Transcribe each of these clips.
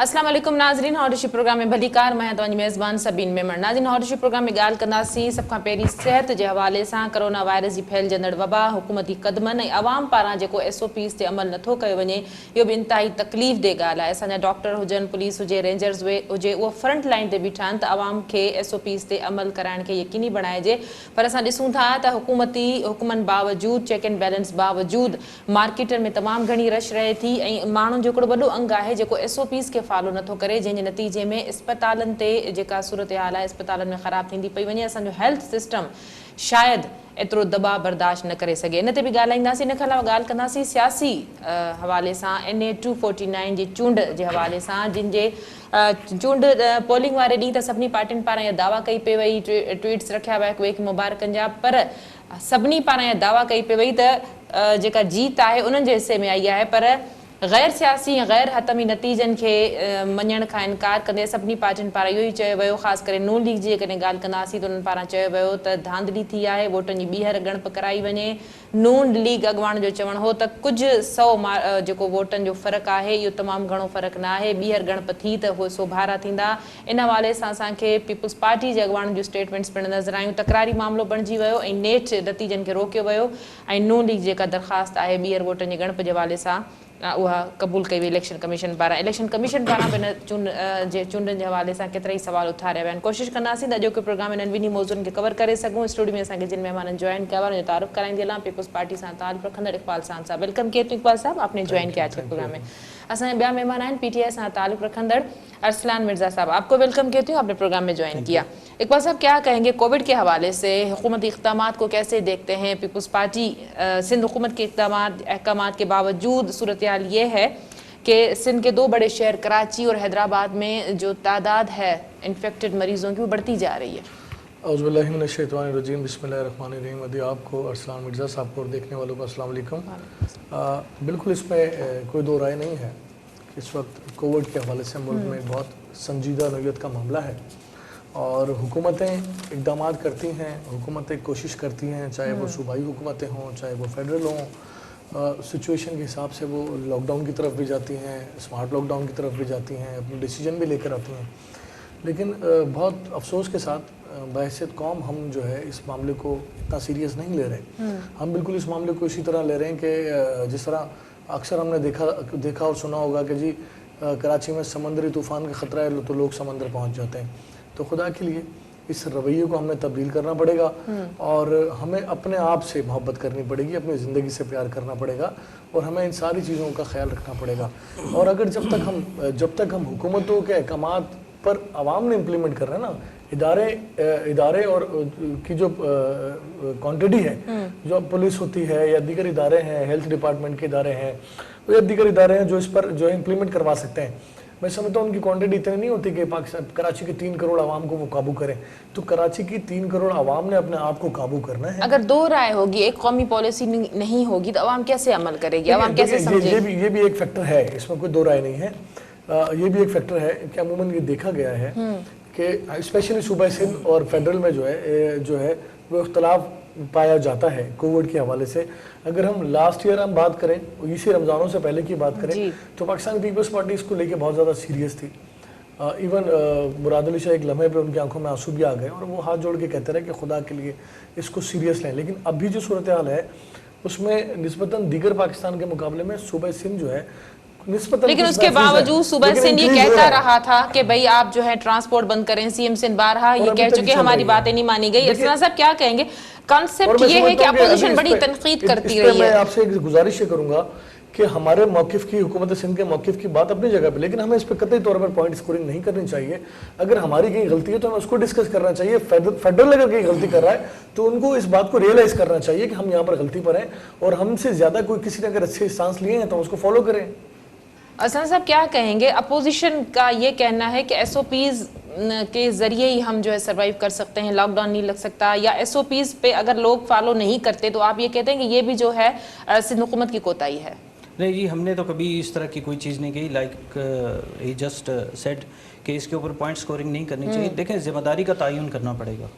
अस्सलाम वालेकुम नाज़रीन, हॉरिशी प्रोग्राम में भली कार मैं तव्हांजी मेज़बान सबीन मेमण। नाज़रीन, हॉरिशी प्रोग्राम में ॻाल्हि कंदासीं सभ खां पहिरीं सिहत जे हवाले सां कोरोना वायरस जी फैलजंदड़ वबा, हुकूमती क़दमनि ऐं आवाम पारां जेको SOPs ते अमल नथो कयो वञे, इहो बि इंतिहाई तकलीफ़ दे ॻाल्हि आहे। असांजा डॉक्टर हुजनि, पुलिस हुजे, रेंजर्स हुजे, उहो फ्रंट लाइन ते बीठा आहिनि त आवाम खे SOPs ते अमल कराइण खे यकीनी बणाइजे। पर असां ॾिसूं था त हुकूमती हुकुमनि बावजूदु, चेक एंड बैलेंस बावजूदु मार्केटनि में तमामु घणी रश रहे थी ऐं माण्हुनि जो हिकिड़ो वॾो अंग आहे जेको SOPs खे फॉलो नथो करे, जंहिंजे नतीजे में अस्पतालनि ते जेका सूरत हाल आहे अस्पतालनि में ख़राब थींदी पई वञे। असांजो हेल्थ सिस्टम शायदि एतिरो दबाव बर्दाश्त न करे सघे। इन ते बि ॻाल्हाईंदासीं। इन खां अलावा ॻाल्हि कंदासीं सियासी हवाले सां, NA 249 जी चूंड जे हवाले सां, जिन जे चूंड पोलिंग वारे ॾींहुं त सभिनी पार्टियुनि पारां इहा दावा कई पई वई, ट्वीट्स रखिया विया हिक ॿिए खे मुबारकनि जा, पर सभिनी पारां इहा दावा कई पई वई त जेका जीत आहे उन्हनि जे हिसे में आई आहे। पर गैर सियासी या गैर हतमी नतीजनि खे मञण खां इनकार कंदे सभिनी पार्टियुनि पारां इहो ई चयो वियो, ख़ासि करे नून लीग जी जेकॾहिं ॻाल्हि कंदासीं त उन्हनि पारां चयो वियो त धांधली थी आहे, वोटनि जी ॿीहर ॻणप कराई वञे। नून लीग अॻुवाण जो चवणु हो त कुझु सौ जेको वोटनि जो फ़र्क़ु आहे इहो तमामु घणो फ़र्क़ु न आहे, ॿीहर ॻणप थी त उहे सोभारा थींदा। इन हवाले सां असांखे पीपल्स पार्टी जे अॻुवाण जूं स्टेटमेंट्स पिणु नज़र आयूं। तकरारी मामिलो बणिजी वियो ऐं नेठ नतीजनि खे रोकियो वियो ऐं नून लीग जेका दरख़्वास्त आहे ॿीहर वोटनि जी ॻणप जे हवाले सां उहा क़बूल कई वई इलेक्शन कमीशन पारां। इलेक्शन कमीशन पारां बि चूंडनि जे हवाले सां केतिरा ई सवाल उथारिया विया आहिनि। कोशिशि कंदासीं त अॼोके प्रोग्राम में इन्हनि ॿिन्ही मौज़ुअनि खे कवर करे सघूं। स्टूडियो में असांखे जिन मेहमाननि ज्वाइन किया हुआ उनजो तारुफ़ कराईंदी हलां। पीपल्स पार्टी सां ताल्लुक़ रखंदड़ इकबाल साहब साहब, वेलकम किए इकबाल साहब, आपने ज्वाइन किया आज के प्रोग्राम में। असांजा ॿिया मेहमान आहिनि PTI सां ताल्लुक़ रखंदड़ अरसलान मिर्ज़ा साहब, आपको वेलकम कहती हूँ, आपने प्रोग्राम में ज्वाइन किया। इकबाल साहब, क्या कहेंगे कोविड के हवाले से हुकूमती इक़दामात को कैसे देखते हैं? पीपल्स पार्टी सिंध हुकूमत के अहकामात के बावजूद सूरत हाल ये है कि सिंध के दो बड़े शहर कराची और हैदराबाद में जो तादाद है इन्फेक्टेड मरीजों की वो बढ़ती जा रही है। औज़ुबिल्लाहिमिनश्शैतानिर्रजीम, बिस्मिल्लाहिर्रहमानिर्रहीम। अदी आपको, अरसलान मिर्ज़ा साहब को और देखने वालों को अस्सलाम वालेकुम। बिल्कुल इसमें कोई दो राय नहीं है कि इस वक्त कोविड के हवाले से मुल्क में बहुत संजीदा नौयत का मामला है और हुकूमतें इक़दाम करती हैं, हुकूमतें कोशिश करती हैं, चाहे वो सूबाई हुकूमतें हों, चाहे वो फेडरल हों, सिचुएशन के हिसाब से वो लॉकडाउन की तरफ भी जाती हैं, स्मार्ट लॉकडाउन की तरफ भी जाती हैं, अपने डिसीजन भी लेकर आती हैं। लेकिन बहुत अफसोस के साथ बहैसियत कौम हम जो है इस मामले को इतना सीरियस नहीं ले रहे। हम बिल्कुल इस मामले को इसी तरह ले रहे हैं कि जिस तरह अक्सर हमने देखा और सुना होगा कि जी कराची में समंदरी तूफ़ान का ख़तरा है तो लोग समंदर पहुंच जाते हैं। तो खुदा के लिए इस रवैये को हमने तब्दील करना पड़ेगा और हमें अपने आप से मोहब्बत करनी पड़ेगी, अपनी ज़िंदगी से प्यार करना पड़ेगा और हमें इन सारी चीज़ों का ख्याल रखना पड़ेगा। और अगर जब तक हम हुकूमतों के अहकामात पर आवाम ने इम्प्लीमेंट कर रहे हैं ना, इदारे और की जो क्वांटिटी है, जो पुलिस होती है या दीगर इदारे हैं, हेल्थ डिपार्टमेंट के इदारे हैं या दीगर इदारे हैं जो इस पर जो इम्प्लीमेंट करवा सकते हैं, मैं समझता हूँ उनकी क्वांटिटी इतनी नहीं होती कि पाकिस्तान कराची के 3 करोड़ आवाम को वो काबू करें। तो कराची की 3 करोड़ आवाम ने अपने आप को काबू करना है। अगर दो राय होगी, एक कौमी पॉलिसी नहीं होगी तो आवाम कैसे अमल करेगी, आवाम कैसे समझेगी? ये भी एक फैक्टर है, इसमें कोई दो राय नहीं है। ये भी एक फैक्टर है कि अमूमन ये देखा गया है कि स्पेशली सूबा सिंध और फेडरल में जो है वो इख्तलाफ पाया जाता है कोविड के हवाले से। अगर हम लास्ट ईयर हम बात करें, इसी रमज़ानों से पहले की बात करें, तो पाकिस्तान पीपल्स पार्टी इसको लेके बहुत ज़्यादा सीरियस थी। इवन मुराद अली शाह एक लम्हे पे उनकी आंखों में आंसू भी आ गए और वो हाथ जोड़ के कहते रहे कि खुदा के लिए इसको सीरियस लें। लेकिन अभी जो सूरत हाल है उसमें निस्बतन दीगर पाकिस्तान के मुकाबले में सूबा सिंध जो है, लेकिन उसके बावजूद सूबा सिंध ये कहता रहा था कि भाई आप जो है ट्रांसपोर्ट बंद करें। CM सिंध बारहा ये कह चुके, हमारी बातें नहीं मानी गई। अरसलान साहब क्या कहेंगे? कॉन्सेप्ट ये है कि अपोजिशन बड़ी तनकीद करती रही है। मैं आपसे एक गुजारिश करूंगा कि हमारे मौक़िफ़ की, हुकूमत सिंध के मौक़िफ़ की बात अपनी जगह पे, लेकिन हमें इस पर कतई तौर पर पॉइंट स्कोरिंग नहीं करनी चाहिए। अगर हमारी कहीं गलती है तो हमें उसको डिस्कस करना चाहिए। फेडरल अगर कहीं गलती कर रहा है तो उनको इस बात को रियलाइज़ करना चाहिए कि हम यहाँ पर गलती पर हैं और हमसे ज़्यादा कोई किसी ने अगर अच्छे स्टांस लिए हैं तो उसको फॉलो करें। अरसलान साहब क्या कहेंगे? अपोजिशन का ये कहना है कि SOPs के ज़रिए ही हम जो है सर्वाइव कर सकते हैं, लॉकडाउन नहीं लग सकता, या SOPs पे अगर लोग फॉलो नहीं करते तो आप ये कहते हैं कि ये भी जो है सिंध हुकूमत की कोताही है? नहीं जी, हमने तो कभी इस तरह की कोई चीज़ नहीं कही। लाइक ही जस्ट सेड कि इसके ऊपर पॉइंट स्कोरिंग नहीं करनी चाहिए। देखें, ज़िम्मेदारी का तयन करना पड़ेगा।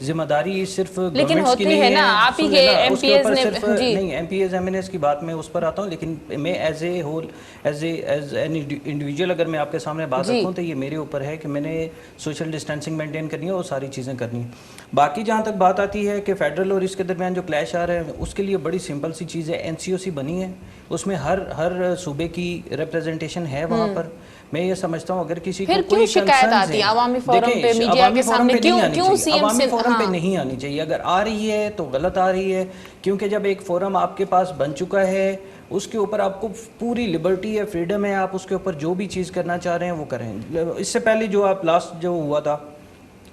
ذمہ داری صرف لیکن governments کی ہوتی نہیں ہے نا، آپ ہی سن کے لینا، ایم اس پی کے ایز اوپر نے صرف جی نہیں MPAs MNAs کی بات میں اس پر آتا ہوں، لیکن میں as a whole as an individual اگر میں آپ کے سامنے بات جی رکھوں تو یہ میرے اوپر ہے کہ میں نے سوشل ڈسٹینسنگ مینٹین کرنی ہے اور ساری چیزیں کرنی ہیں۔ باقی جہاں تک بات آتی ہے کہ فیڈرل اور اس کے درمیان جو کلیش آ رہا ہے، اس کے لیے بڑی سمپل سی چیز ہے، این سی او سی بنی ہے، اس میں ہر صوبے کی ریپریزنٹیشن ہے وہاں پر۔ میں یہ سمجھتا ہوں اگر کسی کو پھر کوئی کیوں شکایت کنسرنز آتی ہے ہیں، عوامی فورم دیکھیں پہ میڈیا عوامی کے فورم سامنے، پہ نہیں آنی کیوں سی چاہیے، ایم عوامی سے فورم پہ ہاں نہیں آنی چاہیے، اگر آ رہی ہے تو غلط آ رہی ہے، کیونکہ جب ایک فورم آپ کے پاس بن چکا ہے اس کے اوپر آپ کو پوری لبرٹی ہے، فریڈم ہے، آپ اس کے اوپر جو بھی چیز کرنا چاہ رہے ہیں وہ کریں۔ اس سے پہلے جو آپ لاسٹ جو ہوا تھا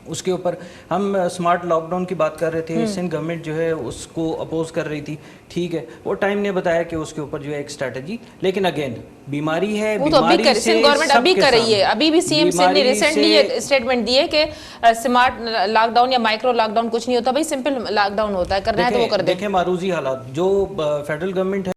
اس کے اوپر ہم اسمارٹ لاک ڈاؤن کی بات کر رہے تھے، سندھ گورنمنٹ جو ہے اس کو اپوز کر رہی تھی، ٹھیک ہے، وہ ٹائم نے بتایا کہ اس کے اوپر جو ہے ایک اسٹریٹجی، لیکن اگین بیماری ہے، وہ تو ابھی بیماری سندھ سے گورنمنٹ ابھی سب کے کر رہی ہے، سامنے ابھی بھی سی ایم سندھ نے بیماری ریسنٹلی سے ایک اسٹیٹمنٹ دی ہے کہ سمارٹ لاک ڈاؤن یا مائکرو لاک ڈاؤن کچھ نہیں ہوتا بھائی، سمپل لاک ڈاؤن ہوتا ہے، کرنا ہے تو وہ کر دیں۔ دیکھیں معروضی حالات جو فیڈرل گورنمنٹ ہے